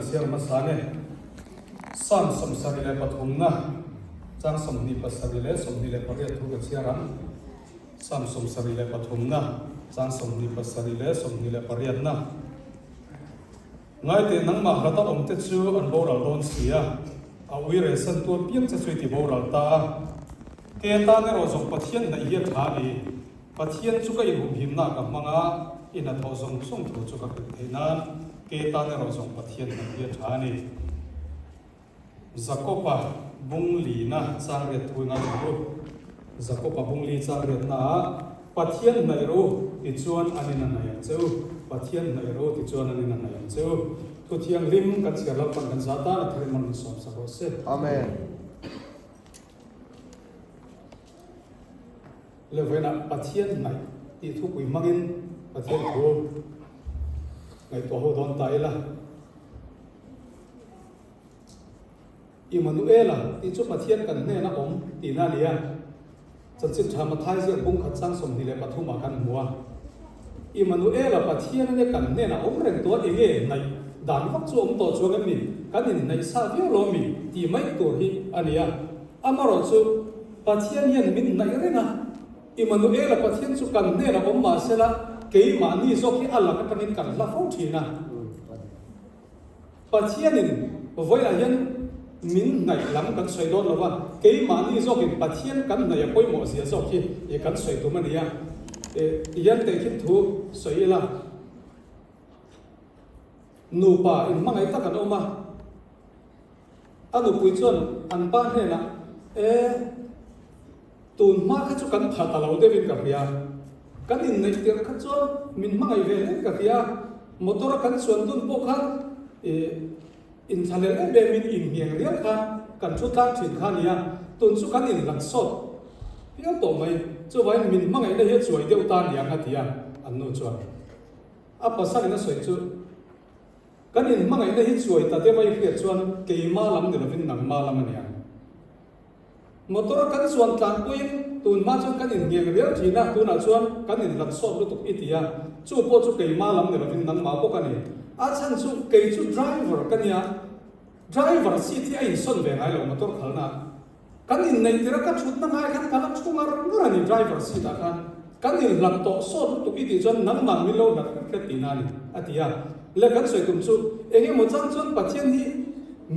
siang masane sam sarile pathumna chang somni pasarile somnile pariya thuga siaram sam sarile pathumna chang somni pasarile somnile pariyatna ngai te nang ma hrata omte chu an boral don sia a uire san tu piang cha chui ti boral ta ke ta ne ro jong pathian na hi tha ni pathian chu ka in hum him na ka manga ina tho jong song thu chu ka theina ke ta ne ro jong pathian na hi tha ni zakopa bungli na chang re thu nga ru zakopa bungli chang re na pathian nai ro ti chuan anina na ya chu pathian nai ro ti chuan anina na ya chu tu thiang lim kan sia lam pan kan zata na thari man som sa ro se Amen. le vena pathian nai ti thu kui mangin pathian thu ngai to ho don tai la Immanuela ti chu pathian kan ne na om ti na lia chan chit thama thai sia bung khat sang som ni le pathuma kan muwa Immanuela pathian ne kan ne na om reng to enge nai dan vak chu om to chu kan ni kan in nai sa vio lo mi ti mai tur hi ania amaro chu pathian hian min nai renga Immanuela pathian chu kan ne na om ma sela ke ma ni zo ki ala ka tanin kan la fo thina pathian in voila hian min ngai lam kan soi don lawa ke mani zo ki pathian kan na ya poi mo sia zo ki e kan soi tu mania e yan te ki thu soi la nu pa in mangai ta kan oma anu pui chon an pa he na e tun ma kha chu kan pha ta lo de vin ka ria kan in nei te kha chon min mangai ve ka ria motor kan chuan dun po khan e in thalel e be min in hiang rial khan kan chu tang thin khan ya tun chu kan in lang sot pia to mai chu vai min mangai na he chuai deu ta niang atia an no chuan a pasal na soi chu kan in mangai na hi chuai ta de vai he chuan ke ma lam de vin nang ma lam ania motor kan chuan tlang puin tun ma chu kan in hiang rial thina tu na chuan kan in lang sot lu tuk itia chu po chu ke ma lam de vin nang ma po kan ni a chan chu ke chu driver kania driver city ai son ve ngai lo motor khalna kan in nei tira ka chut na ngai khan kana chungar nura ni driver seat khan kan in lam to so tu pi ti chon nang mang mi lo na ka tina ni atia le kan soi tum chu enge mo chang chon pathian hi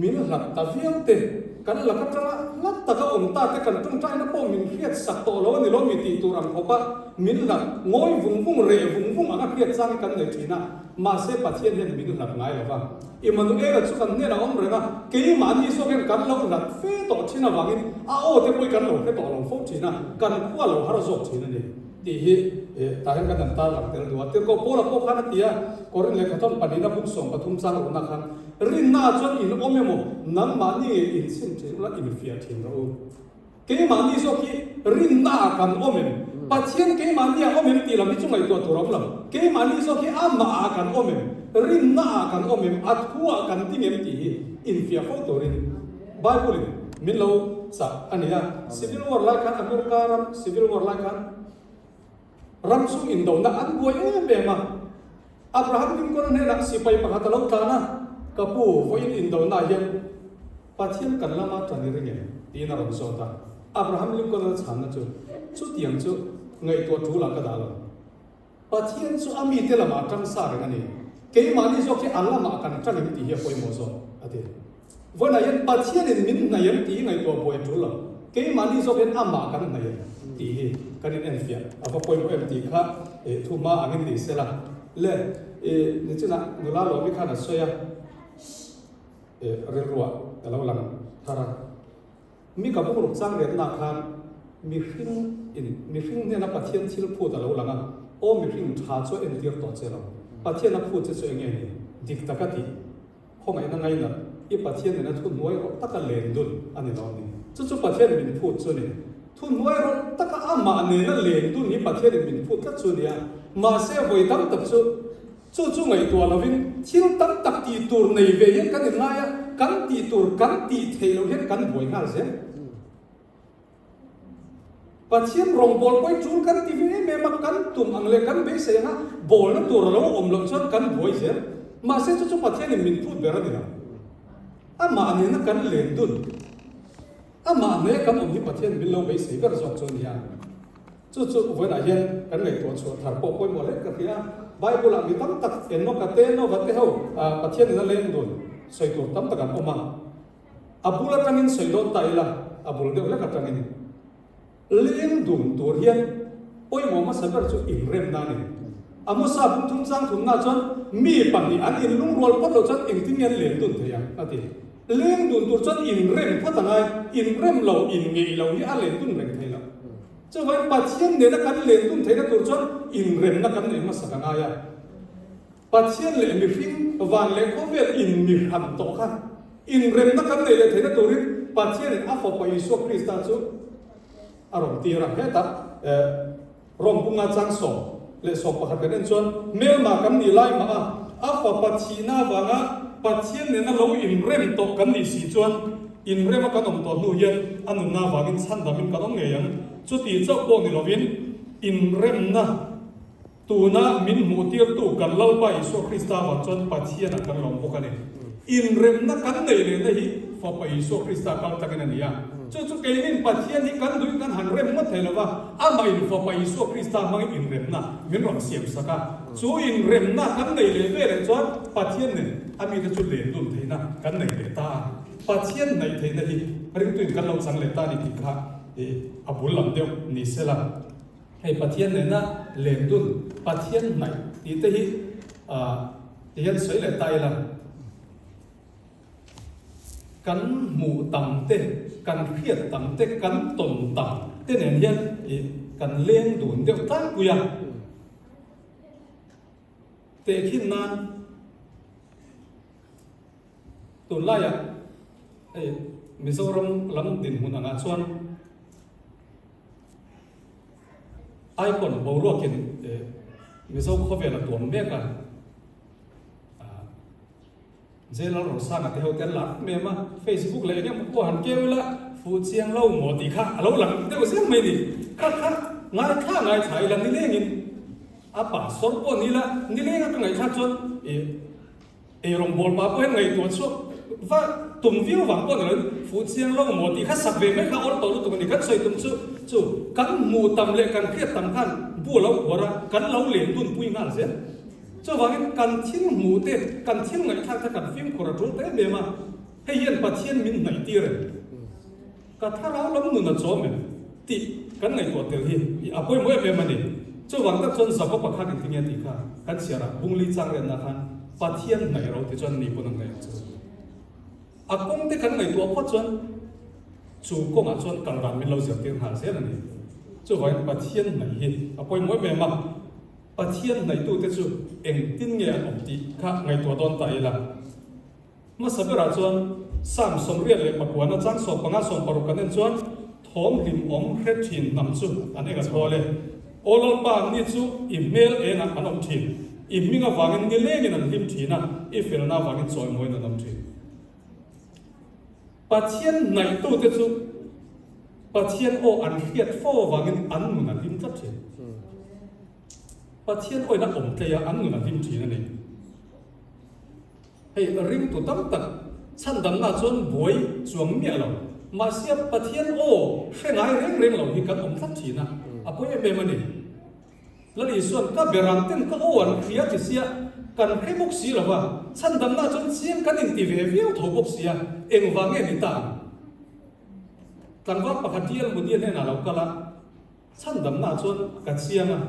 min rat ta viam te kan la ka tra lat ta ka om ta te kan tung trai na po min hiat sak to lo ni lo mi ti tu ram khopa min lat ngoi vung vung re vung vung anga hiat chang kan nei thina ma se pathian hen min lat ngai lo wa Immanuela chu kan ne na om renga ke ma ni so gen kan lo lat fe to thina wangin a o te poi kan lo fe to lo fo thina kan khwa lo har zo thina ni ti hi ta hen kan ta lam tel do te ko pola po khana tia korin le khathom panina buk som pathum chang ro na khan rin na chon in omemo nang ma ni in sin the la in fia thin ro ke ma ni so ki rin na kan omem pathian ke ma ni omem ti lam ni chu mai to to ro lam ke ma ni so ki ama kan omem rin na kan omem athua kan ti mem ti in fia fo to rin bible min lo sa ania civil war la kan america ram civil war la kan ram su in do na an boy e ma Abraham Lincoln ne na sipai pakhat lo ta na kapu voin in do na yan pathian kan lama tani ringe ti na ram so ta Abraham Lincoln chan na chu tiang chu ngai to thu la ka da lo pathian chu ami te lama tang sa re ni ke mani so ke alla ma kan tang ni ti he poi mo so ate vona yan pathian in min na yan ti ngai to boy thu lo ke mani so ke amma kan na yan ti he kan in enfia apa poi mo em ti kha e thu ma angin ni se la le ni chuna nula lo mi khana soya re ruwa alo lang thara mi ka bu chang re na khan mi hring ne na pathian thil phu ta lo langa o mi hring tha cho en tir to che lo pathian na phu che che nge ni dik takati khongai na ngai na i pathian ne na thu noi ro taka len dun ani lo ni chu pathian min phu chu ni thu noi ro taka ama ne na len dun ni pathian min phu ka chu nia ma se voi tam tak chu ngai to lovin thil tam tak ti tur nei ve yen kan nga ya kan ti tur kan ti thelo yen kan boi nga se pathian rong bol koi chul kan ti ve me ma kan tum ang le kan be se na bol na tur lo om lo chon kan boi se มาเส้นจุดประเทศนี่มินพูดแบบนี้นะมาเนี่ยนักการเล่นดุนมาเนี่ยกันองค์ที่ประเทศมินลงไปสีก็ระสอบโซนยาจุดวันไหนกันเลยตัวชัวร์ถาร์ปกคนหมดเลยก็คือไบเบิลมีตั้งตักเอ็นนกกระเตนนกกระเตวประเทศนั้นเล่นดุนสวยตัวตั้งตักกันออกมาบุลกันนินสวยโดนตายละบุลเดียวเล็กกันนินเล่นดุนตัวเฮียนโอ้ยมองมาสับแบบจุดอินเร่มนั่นเองมุสาบุทุ่งสังทุ่งน่าจนมีปัญญาอันอินลุงรัวก็เราจนอินที่เมียนเล่นดุนเทียงนั่นเองเล่นดุนตัวจนอินเร่มพัฒนาอินเร่มเราอินเงยเรานี่อันเล่นดุนเร่งเทียงจะไว้ปัจเจียนเนี่ยนักการเล่นดุนเทียงตัวจนอินเร่มนักการเนี่ยมาสักงายปัจเจียนเล่นมีฟิงวันเล่นเขาเวียนอินมีหันโตกันอินเร่มนักการเนี่ยเทียงตัวนี้ปัจเจียนอาฟอไปยิสุคริสต์จูอารมณ์ตีระเหตุรวมพุงอาจังสองเลสอบประคับกันจนเมื่อมากันนี่ไล่มาอาฟอปัจจีน่าวังปัจเจียนเนี่ยนั่นเราอินเร่มโตกันนี่สิจวนอินเร่มกันต้องตัวนู่ยันอันนู้นน่าวังอินสันดามินกันต้องเงียงจุดที่เจ้าพวกนี่เราวินอินเร่มนะตัวน่ะมินมูติร์ตัวกันเล่าไปสุคริสต์วันจนปัจเจียนกันลงพวกกันนี่อินเร่มนะกันเนี่ยเลยนะฮีฟอไปสุคริสต์กันตั้งกันนี่จุดเกลินปัจเจียนนี่กันดูกันหันเร่มมัดเห็นหรือว่าไม่อินฟอไปสุคริสต์ไม่อินเร่มนะมินรอนเสียบสักจู่อินเร่มนะกันเนี่ยเลยเวรจวนปัจเจียนเนี่ยมีแต่จุดเล่นดุนเทนะกันเนี่ยเลยตาปัจเจียนเนี่ยเทนะฮีเรื่องตัวกันเราสังเลตานี่ติดค่ะบุลลัมเดียวนี่เสละให้ปัจเจียนเนี่ยนะเล่นดุนปัจเจียนเนี่ยที่เตฮีที่ยันสวยเลยตายละกันหมู่ต่ำเต้กันเครียดต่ำเต้กันตนต่ำเต้เนี่ยยันกันเลี้ยงดุนเดียวตั้งกุยเตะขึ้นนานตุนไล่มิโซรัมลำดินหุ่นงาส่วนไอคอนบอรัวกินมิโซเขาเวลาตัวเมียกันเจลาโรซานาที่เขาเต้นหลักเมียมาเฟซบุ๊กเลยเนี่ยมันก็หันเกี่ยวละฟูเจียงเล่าหมดตีข้าเราหลังเดี๋ยวเสียงไม่ดีข้างายข้างายถ่ายหลังนี่เล่งินป่าสองคนนี่ละนี่เล่งก็ไงข้าจนรองบอลป้าเพื่อนไงตัวชั่วว่าตุ่มวิวหวังก็เงินฟูเจียงเล่าหมดตีข้าสักเวไม่ข้าอดตัวรู้ตัวนี้กันใส่ตุ่มจู่กันหมู่ตำเละกันเครียดตำขันบัวเราหัวระกันเราเหรียญตุ่นปุยงานเสียจะว่ากันทิ้งหมู่เต้กันทิ้งไงถ้ากันฟิล์มโคราชเต้เบมาให้ยันปัจเจียนมินไหนตีเลยก็ถ้าเราล้มนุนโจมตีกันไงตัวเตลฮีป่วยมวยเบมานี่จะหวังตั้งจนสักก็ประคันที่เนี่ยตีข้ากันเสียระบุงลีจังเรียนนะครับปัจเจียนไหนเราที่จนนี่ปุ่นไงกงที่กันไงตัวพอจนจูกงจนกันรันมินเราเสียเตียงหาเสียนั่นนี่จะว่าปัจเจียนไหนฮีป่วยมวยเบมาปัจเจียนไหนตัวที่จูเอ็งติ้งเงี้ยอมตีข้าไงตัวโดนตายละมาสับราจวนสามสมเรียนเลยปะกวนจังสอบปังอาสมปรุกันนั่นจวนท้องหิมอมเครทินนำจูอันนี้ก็พอเลยโอลปานี่จูอีเมลเองอันอมทินอีมิงวางินเกลี้ยงนั่นหิมทีนะอีเฟลน่าวางินจอยมวยนั่นอมทินปัจเจียนไหนตัวที่จูปัจเจียนโออันเฮียดโฟวางินอันนู่นนั่นหิมทับทีปัจเจียนโอ้ยนักอมเทียอันนู่นนั่นหิมทีนั่นเองให้ริมตัวตั้งตัดฉันดำหน้าจนบวยจวงเมียเรามาเสียปัจเจียนโอ้แค่ไหนเร่งเราที่กันอมทับทีนะป่วยเบมันนี่แล้วอีส่วนก็เบรันเต้นก็โอ้วันเคลียร์จะเสียกันแค่บุกสีหรอวะฉันดำหน้าจนเสียงกันอินทีวีวิวถูกบุกเสียเองวางเงินต่างกันว่าปกติเราบุญเนี่ยนะเราก็ละฉันดำหน้าจนกันเสียนะ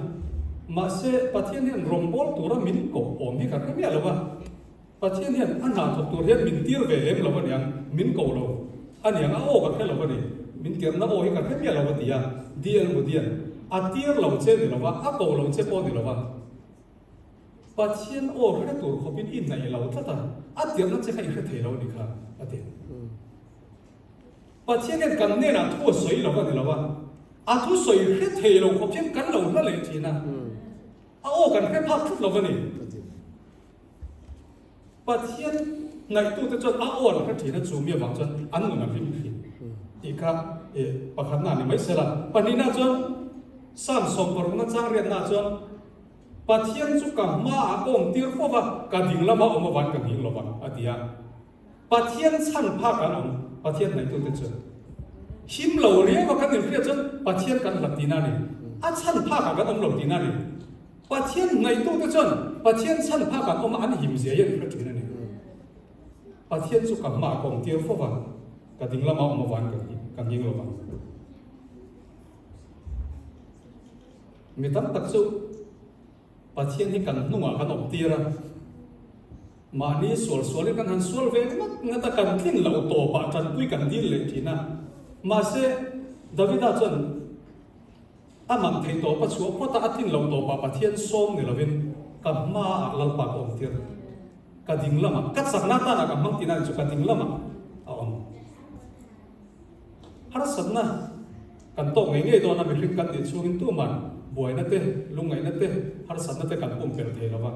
มาเสียปัจเจียนเนี่ยรวมบอลตัวเรามินโกโอมีกันแค่เมียหรอวะปัจเจียนเนี่ยอันหาถูกตัวเรียนมินตีร์เวเอ็มเราเนี่ยมินโกเราอันอย่างโอ้กันแค่เราเนี่ยมินเกียร์น่าโอ้ยกันแค่เมียเราเนี่ยดีเอ็นบุญเนี่ยตีร์เราเช่นนี่เราว่าโกเราเช่นปอนี่เราว่าปัจเจียนโอ้แค่ตัวเขาเป็นอินในเราถ้าแต่ตีร์นั่นจะใครแค่เทเรานี่ค่ะตีร์ปัจเจียนเนี่ยกันเนี่ยนะทั่วสวยเราก็นี่เราว่าทั่วสวยแค่เทเราเขาเพียงกันเรานั่นเลยทีนะโอ้กันแค่พักทุกเราก็นี่ปัจเจียนในตัวจะจนโอ้เราแค่ทีนั้นจูเมียหวังจนอันนู้นน่ะพิมพ์อีกครับประคันหน้านี่ไม่เสร็จละปัจจุบันจนสามสองปรุงนั่นจ้างเรียนน่าจน pathian chu ka ma om tir ko wa ka ding lama om wan ka nging lo wa atia pathian chan pha kan om pathian nai tu te chu him lo ria wa kan ri chu pathian kan latina ni a chan pha ka kan om lo tina ni pathian nai tu te chu pathian chan pha kan om an him je yen ka tina ni pathian chu ka ma om tir ko wa ka ding lama om wan ka nging lo wa mi tam tak chu pathian hi kan nunga kan om tira mani sual kan han sual ve ngata kan thin lo to pa tan pui kan dil le thina ma se davida chon amang thei to pa chu ko ta athin lo to pa pathian som ni lovin ka ma lal pa om tir ka ding lama ka sakna ta na ka mang tina chu ka ding lama a om har sabna kan to ngai do na mi rik kan ti chuin tu man buai na te lungai na te har sabna te kan pum per te lawa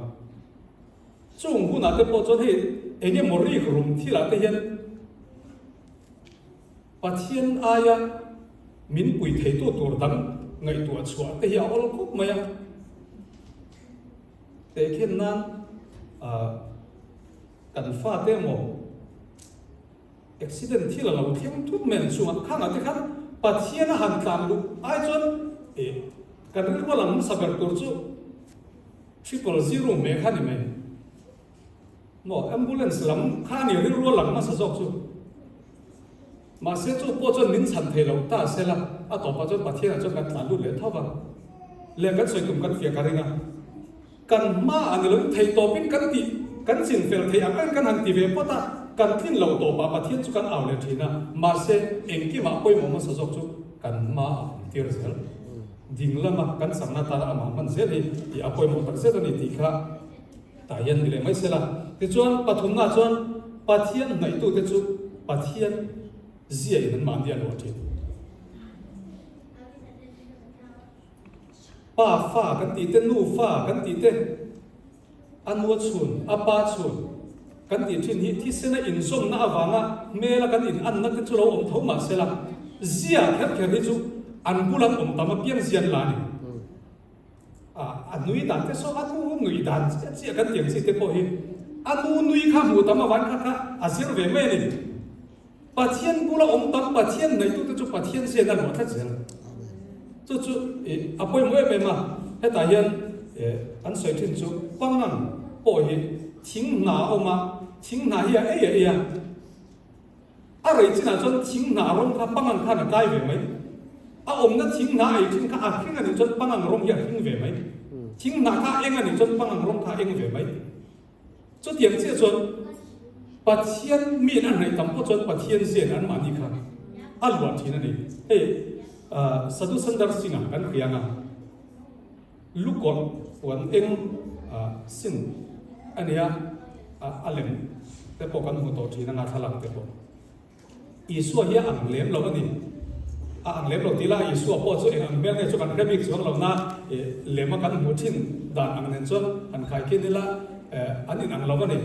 chung hu na te po chon hi enge mori rum thila te hian pathian aya min pui thei tu tur dang ngai tu chua te hi ol khup maya te khen nan kan fa te mo accident thila lo thiam thut men chunga khanga te khan pathian han tlam lu ai chon kan ri ko lam sabar tur chu 000 me khani me mo ambulance lam khani ri ro lam ma sa jok chu ma se chu po chon min chan thei lo ta se la a to pa chon pathian chon kan tlan lu le thawa le kan soi tum kan fia karinga kan ma an lo thei to pin kan ti kan sin fel thei akan kan han ti ve pota kan thin lo to pa pathian chu kan aw le thina ma se engki ma poi mo ma sa jok chu kan ma tir zel ding lama kan samna ta ama man zel hi apoi mo tak zel ni ti kha ta yan ni le mai sela ti chuan pathum na chuan pathian ngai tu te chu pathian zia in man dia lo ti pa fa kan ti te nu fa kan ti te anwa chun apa chun kan ti thin hi thi sena in som na awanga mela kan in an na te chu lo om thoma sela zia khat khat hi chu an bulan om tama piang zian la ni anui dan te so anu ngui dan chi kan tiang si te po hi anu nui kha mu tama wan kha azir ve me ni pathian bula om tam pathian nei tu te chu pathian zian na lo tha zel chu chu apoi mo me ma he ta hian an soi thin chu pangang po hi thing na oma thing na hi a a rei china chon thing na rom kha pangang kha na kai ve mai a om na thing na ai thing kha a khing ani chon pangang rom ya khing ve mai thing na kha eng ani chon pangang rom kha eng ve mai chu tiang che chon pathian mi an nei tam po chon pathian zen an mani kha a lwa thina ni sadu sandar singa kan khianga lukon wan eng sin ania alem te po kan hu to thina nga thalang te po isu hi ang lem lo ani ang lem lo tila isu po chu ang mel ne chu kan rebik chu lo na lem kan mu thin dan ang nen chu an khai ke nila anin ang lo ani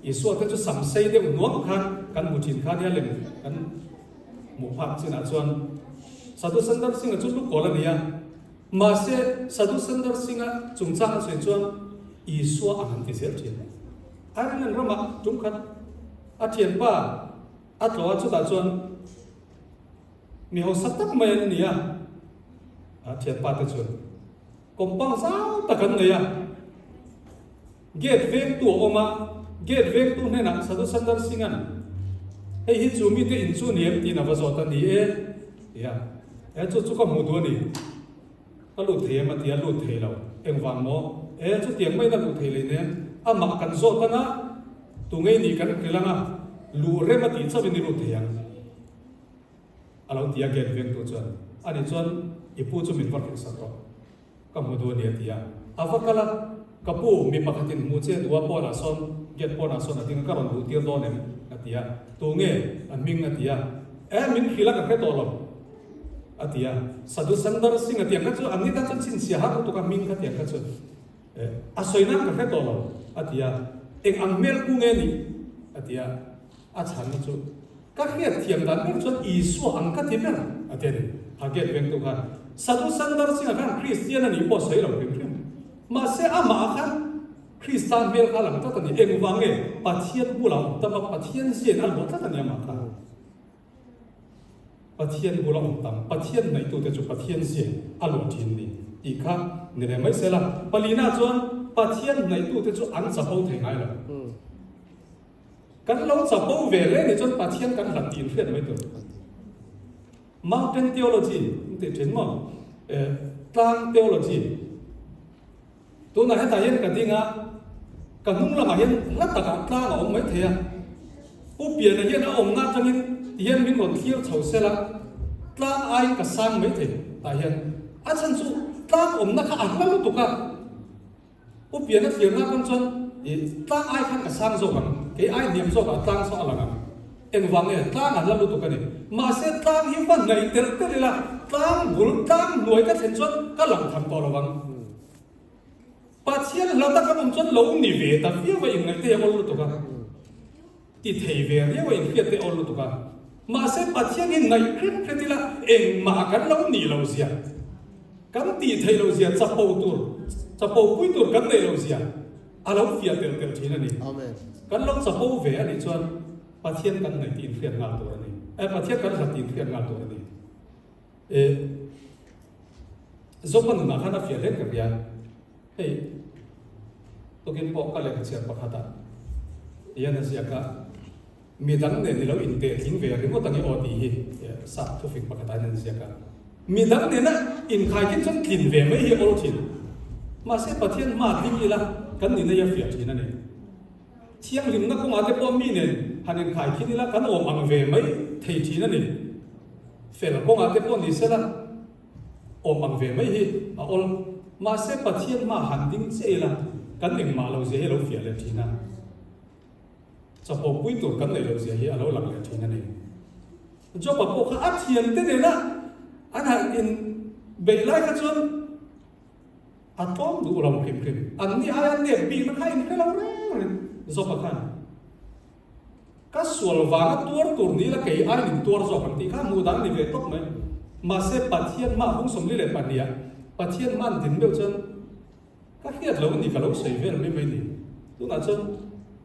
isu te chu sam sei de nuam khan kan mu thin khan ya lem kan mu phak china chuan sadu sandar singa chu lu kola nia ma se sadu sandar singa chungchang se chuan isu ang ti sel thin arin an rama tum khat a thian pa a tlo chu ta chuan mi ho satak mai nia a thian pa te chuan kompang sao ta kan nia get vek tu oma get vek tu ne na sadu sandar singan hei hi chu mi te in chu niam ti na va zo ta ni ya chu chu ka mu do ni ka lu the ma ti a lu the lo eng wang mo chu tiang mai na lu the le ne a ma kan zo ta na tu ngai ni kan kelanga lu re ma ti chabi ni lu the yang alo tia get vek tu chuan ani chuan ipu chu min war sa ro ka mu do ni tia avakala kapu mi pakhatin mu che duwa po na son get po na son ating ka ron du tir do nem atia tu nge aming atia min khila ka to lo atia sadu sandar sing atia ka chu amni ta chin sia ha to ka ming ka tia ka chu asoina ka to lo atia eng angmel ku nge ni atia a chan na chu ka khia thiam dan mek chon isu ang ka ti ber atia ni ha get veng tu kha sadu sandar sing ka christian ani po sei lo rim มาเสียอามาคันคริสตานเบลข้าหลังตั้งแต่เองวังเองปัจเจียนบุหลงแต่มาปัจเจียนเสียนอันหมดตั้งแต่มาคันปัจเจียนบุหลงตั้งปัจเจียนในตัวแต่จุปัจเจียนเสียนอันหมดทีนี้อีกครั้งเนี่ยไม่เสียละปลีน่าจวนปัจเจียนในตัวแต่จุอันจะเอาถึงไงล่ะกันเราจะเอาเวลเนี่ยจนปัจเจียนกันหลักตีนเพื่อนไว้ตัวMountain theology นี่ถึงมั้งTang theology ตัวนั้นให้ตายยันกันดิ้งอ่ะกันนุ่งละมายันลัตตะกันตางอ่ะองไม่เทียผู้เปลี่ยนยันอ่ะองน่าจังยันมีหมดเที่ยวเฉาเสละตางไอ้กับสร้างไม่เทียตายยันอาจารย์สู้ตางองน่าข้าอ่านแล้วตุกันผู้เปลี่ยนนั่นเที่ยวน่ากันจนตางไอ้ข้างกับสร้างโซ่กันไอ้ไอ้เดียมโซ่กับตางโซ่อะไรกันเอ็งวังเนี่ยตางอ่านแล้วตุกันเนี่ยมาเสตางหิวันไหนเตะเลยละตางบุญตางหน่วยก็เห็นจนก็หลังทำต่อระวังปัจเจียนเราตั้งกันจนเราหนีเวแต่เฟี้ยวไปอย่างไรเตะออลตุกันที่เทเวเรียกว่าอย่างเฟี้ยวเตะออลตุกันมาเสปัจเจียนนี่ไหนครึ่งครึ่งที่ละเอ็งมากันเราหนีเราเสียกันตีเทเราเสียจะปูตัวจะปูปุ้ยตัวกันเลยเราเสียอะไรเฟี้ยวเตะเตะทีนั่นนี่กันเราจะปูเวอันนี้จนปัจเจียนกันไหนตีเฟี้ยวงานตัวนี้ปัจเจียนกันจะตีเฟี้ยวงานตัวนี้Zopan na kana fiale kerja, hey, tokin pok kale kecil pakata, ia nasiaka, midang ne nilau inte ting veri mo tangi odi sab tufik pakata nasiaka, midang ne na in kai kin chon kin ve mai hi olotin, masih patien ma ting ila kan ni na ya fiat ni na ne, tiang lim na kung ate pom mi ne, hanin kai kin ila kan om ang ve mai thei ti na ne, fel kung ate pom ni sela om ang ve mai hi a ol ma se pathian ma handing che la kan eng ma lo je he lo fia le thina cha po pui tur kan nei lo je hi a lo lang le thina nei jo pa po kha a thian te ne na an ha in be lai ka chon a tom du lo kim kim an ni a ne bi ma khai in khela re zo pa khan ka sual wa tur ni la kei ai in tur zo kan ti kha mu dang ni ve tok maiมาเสพปัจเจียนมาพุ่งสมฤทธิ์ปัญญาปัจเจียนมันถึงเบลจนก็เฮียเราหนีกับเราใส่เวลไม่ดีตัวนั้นจน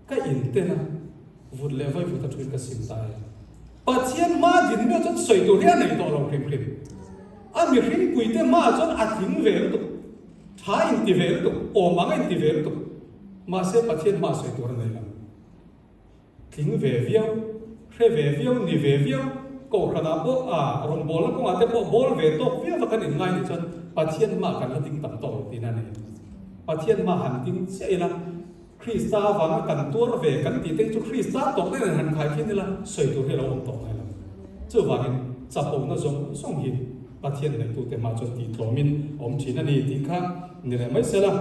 ก็อินเตนะวุฒิเลวไปวุฒิทุนก็สิ่งตายปัจเจียนมาถึงเบลจนใส่ตัวเรียนในตัวเราคริมคริมอ่ะมีคริมกุยเตมาจนอัดทิ้งเวลตัวท้ายอินติเวลตัวโอมังอินติเวลตัวมาเสพปัจเจียนมาใส่ตัวนั้นเลยทิ้งเวลเทเวลนิเวลก็ขณะพวกรองบอลแล้วก็อาจจะพวกบอลเวทเพี้ยนกันง่ายนี่จนปัจเจียนมากันแล้วดิ้งตัดต่อที่นั่นเองปัจเจียนมาหันดิ้งเสียละคริสต์ฟังกันตัวเวกันตีเต็งจุคริสต์ตกได้หันขายที่นี่ละสวยตัวให้เราต่อให้ละเจ้าว่าเห็นจับปงนั่นส่งหินปัจเจียนในตัวแต่มาจนตีตัวมินอมชีนั่นนี่ตีข้างนี่แหละไม่เสียละ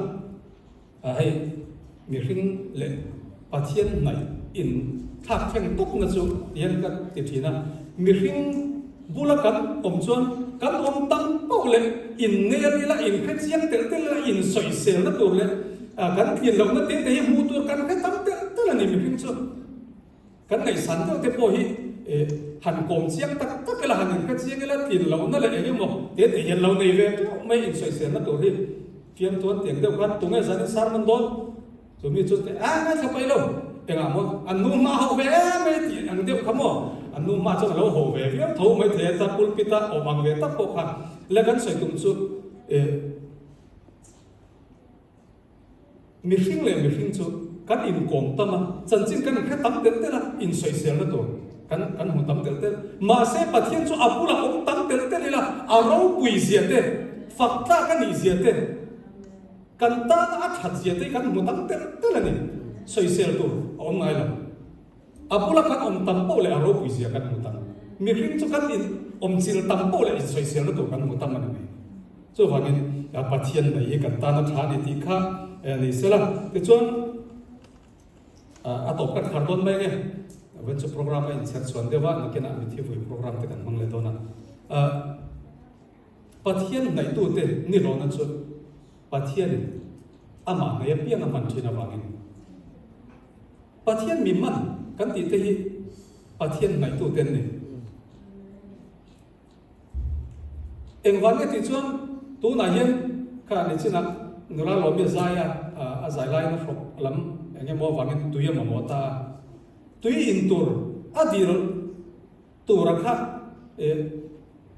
ให้มีขึ้นเลยปัจเจียนไหนอินทักแข่งตุกนั่นสุดเรียนกันติดทีนั่นมีริงบุลกันอมชวนกันอมตั้งเป้าเลยอินเนียนี่ละอินเพชรยังเตะละอินสอยเซลนั่นตัวเลยกันเขียนลงนั่นเตะยังมูตัวกันแค่ตั้งเตะละนี่มีริงชวนกันในสันเตะเตะโพหิหันกงเชียงตักละหันเพชรยังละกินลงนั่นแหละเองมั้งเตะยังเราในเวทไม่อินสอยเซลนั่นตัวที่เพียงตัวเตียงเดียวกันตรงนี้สันนิษฐานมันโดนส่วนมีจุดน่าจะไปลงเองอ่ะมั้งอันนู้นมาเอาเวไม่ตีอันเดียวขโมยอันนู้นมาจากเราโหเวฟยังทูไม่เทจับปุลปิตาออกมาเวตับปกขันแล้วกันใส่ตุ้มสุดมีฟิ้งเลยมีฟิ้งสุดกันอินกงตั้มจันจินกันแค่ตั้มเด็ดเด็ดละอินใส่เสียแล้วตัวกันหัวตั้มเด็ดเด็ดมาเสพปัจเจียนสุดอาบุละองตั้มเด็ดเด็ดเลยละอาเราปุยเสียเด็ดฝักตากันอีเสียเด็ดกันตาอัดหัดเสียเด็ดกันหัวตั้มเด็ดเด็ดละนี่ใส่เสียตัวเอาไงล่ะapulah kan om tampau le aro puisi kan mutang miring tu kan om sil tampau le isoi sil tu kan mutang mana ni so bangin ya pathian dai kan ta na tha ni ti kha ni sela ke chuan atop kan khardon mai nge wen chu program in ser chuan dewa na kena mi thi voi program te kan mang le dona pathian dai tu te ni lo na chu pathian ama na ya piang man thina bangin pathian mi man kan ti te hi pathian nai tu ten ni eng wan nge ti chuan tu na hian kha ni china นูราลมีใจใจไล่นะครบลำอย่างเงี้ยมอวันนี้ตุยมาหมดตาตุยอินตัวดีรตัวรักฮะ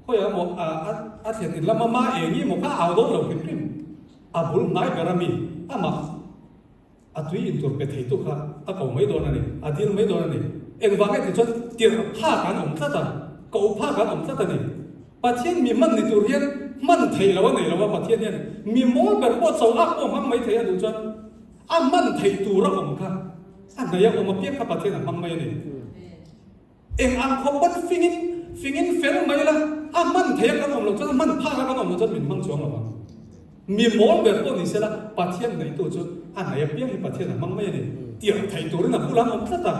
เขาอย่างมอเห็นอินละมาเองนี่มอข้าเอาโดนเราขึ้นขึ้นบุลนายเบรามีมาตุยอินตัวไปที่ตัวข้าเขาไม่โดนอะไรดีรไม่โดนอะไรเองว่าไงที่จนเกี่ยวผ้ากันอมซะตันกูผ้ากันอมซะตันนี่ประเทศมีมันในตัวเรียนมันไทยแล้วว่าไหนแล้วว่าประเทศเนี่ยมีมอลแบบว่าสาวอักมันไม่ไทยดูจนมันไทยตัวเราผมค่ะอันไหนยังมาเปียกกับประเทศมันไม่เนี่ยเองเขาบัดฟิงินเฟลไม่ละมันไทยกันอมเราจนมันผ้ากันอมเราจนเป็นมังจวงเรามีมอลแบบว่านี่เสร็จละประเทศไหนตัวจนอันไหนเปียกกับประเทศมันไม่เนี่ยเดี๋ยวไทยตัวนี้นะผู้รับอมซะตัน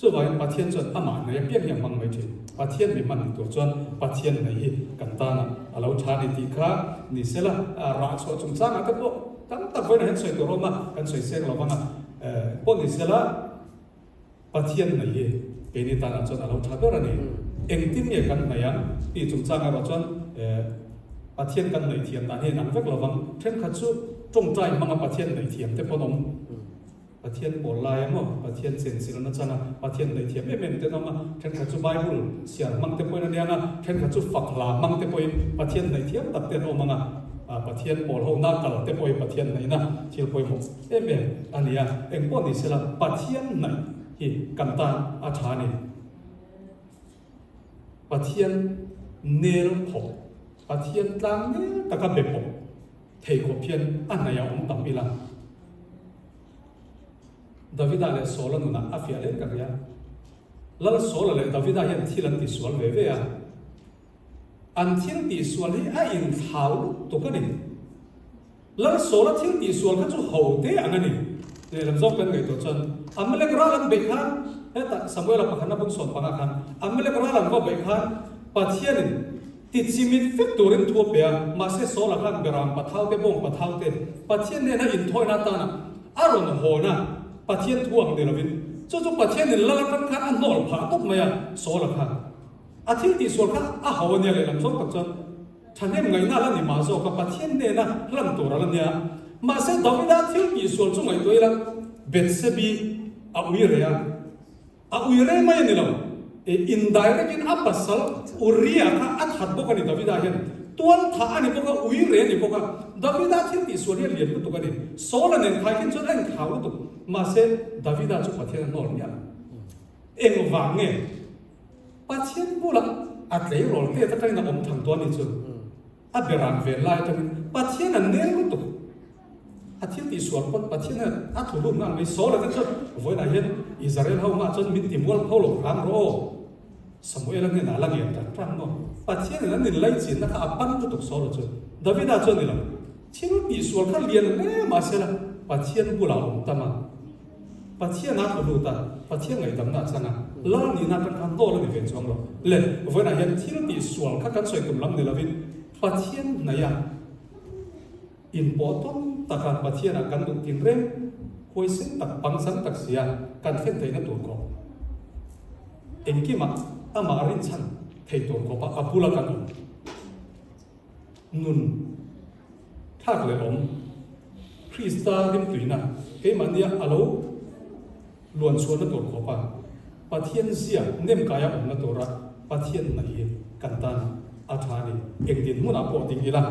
做完把天尊阿玛那变样忙没听，把天没慢多转，把天那一简单了，老查你地卡，你说了ราชวจงสร้างอะไรพวกตั้งไว้ในเห็นสวยตัวเรามากันสวยเสียงเราบ้างพวกนี่เสละ把天那一เป็นนิทานจนเรา查แบบนี้เองที่เนี่ยกันไหนอ่ะที่จงสร้างเราจน把天กันไหนเทียมนั่นเองนั่นเวกเราบ้างเช่นขัดสู้จงใจมั่ง把天ไหนเทียมแต่พอนมประเทศโบราณมั้งประเทศเซนซิลนั่นจ้ะนะประเทศในเทียมไม่เต็มนะมั้งเช่นขัดจุไบเบิลเสียมั่งเต็มไปนั่นเนี่ยนะเช่นขัดจุฝักลามั่งเต็มไปประเทศในเทียมตัดเต็มออกมั้งประเทศโบราณนักกลเต็มไปประเทศไหนนะที่เราไปหมดอันนี้เอ็งพวกนี้เสร็จประเทศไหนที่กันตาอาชานี่ประเทศเนรพกประเทศต่างเนี่ยตะกับเบ็บปกเทโคเพียนอันไหนเอาต่ำอีละดาวิดาเลโซลนุนะอาฟิอาเลนกันยังแล้วโซลเลดาวิดาเห็นที่ลันติสวลเวเวียอันที่ติสวลที่อินเท้าตัวกันนี่แล้วโซลที่ติสวลก็จะหัวเตะอันนี้เนี่ยลำซอกเป็นไงตัวจนอเมริกาลันเบคันแต่สมัยเราพัฒนาบุญส่วนปังกันอเมริกาลันก็เบคันปัจเจียนติดซิมิตฟิกตัวเรื่องทั่วไปมาเสโซลกันเบรามปัทเท้าเตะบงปัทเท้าเตะปัจเจียนเนี่ยนะอินทอยนาตานะอารมณ์โหนะประเทศทั่วเดลวินจู่ๆประเทศนี่ละละกันอันนอลผ่าตบมาอย่างโซละค่ะอาทิตย์ที่ส่วนค่ะหาวเนี่ยเลยลำซอกกับจนท่านเห็นไงน่าละนี่มาโซกับประเทศเนี่ยนะลำตัวละเนี่ยมาเสดาวิดาที่ที่ส่วนจู่ไงตัวละเบตเซบีอุยเรียไม่เนี่ยเราอินได้ก็กินอัปสัลอุริยะค่ะอัดหัดบุกันนี่ดาวิดาเห็นตัวท่านี่พวกอุยเรียนี่พวกดาวิดาที่ที่ส่วนเนี่ยเรียนก็ตัวกันนี่โซละเนี่ยใครกินจนเอ็งข่าวตัวมาเสดาวิดาจุประเทศนอร์เนี่ยเอ็งวางเงี้ยประเทศบุรังอัดเลยโรลเตะตะกันนะอมทางตัวนี่จุอัดเบรานเวลไลตะกันประเทศนั้นเนี่ยรู้ตัวอาทิตย์ที่สวนคนประเทศนั้นอัดถูกลุ่มนั่งไม่โซ่แล้วกันจุวันนั้นเห็นอิสราเอลเขามาจนมิติมัวเขาหลงรังโรสมัยนั้นเนี่ยน่าละเอียดกันรังโรประเทศนั้นเนี่ยไล่จีนนะครับอับปั้นจุดโซ่เลยจุดาวิดาจุนี่แหละที่ที่สวนเขาเรียนเนี่ยมาเสร็จประเทศบุรังตะมาประเทศนั้นรู้ตาประเทศไหนดำน้ำสังก์ล้านนี่นักการโตแล้วนี่เป็นช่วงเราเล่นวันนั้นเห็นที่ส่วนข้ากันสวยตุ่มล้ำนี่ละวินประเทศไหนอ่ะอินพอร์ตตะการประเทศนั้นกันดูกินเร่งคุยสิ่งตักปังสังตักเสียการเฟ้นไทยนั่นตัวกอบเอ็งกี้มาอามารินชันไทยตัวกอบอับบุลกันนุนทักเลยคริสตาดิมตุยนะเฮ้มันเนี่ยอโลล้วนชวนนั่นตัวกอบประเทศเสียเนมกายนั่นตัวรักประเทศไหนกันตันอาชานีเอ็งดินมุนาปอดิงอีละ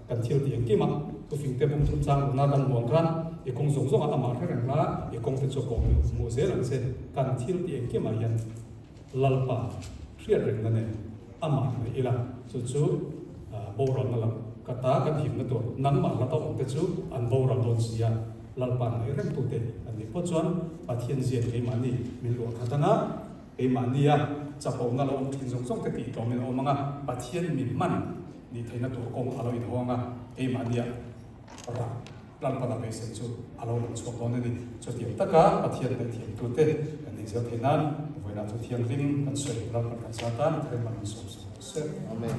กันเที่ยวที่เอ็งกี้มาตัวฟิงเตปุ่มทุ่มจังนากันมองกันเอกงสงอาอามาแข่งละเอกงเป็นโจกงมูเซลังเซนกันเที่ยวที่เอ็งกี้มายันลัลปาเครียดเรื่องนั้นเองอามาในอีละจู่ๆโบราณนั่นแหละกตากันหิมนั่นตัวนั่งมาแล้วต้องแต่จู่อันโบราณโดนเสียลัลปาในเรื่องตัวเด็กอันนี้พอจวนประเทศเสียไอ้มันนี่มีหลวงขัดนะไอ้มันนี่จะพงนั่นเราทิ้งสงแต่ตีตัวมันเอามังอ่ะประเทศมีมันนี่ไทยนั่นตัวกงอะไรอีกห้องอ่ะไอ้มันนี่รักลัลปาไปเสร็จจู่อะไรหลังช่วงตอนนี้จะเที่ยวตะกาประเทศในเที่ยวตัวเด็กอันนี้จะที่นั่นเวลาจะเที่ยวลิงกันสวยรับกันซาตานเทมันสมเสร็จอเมน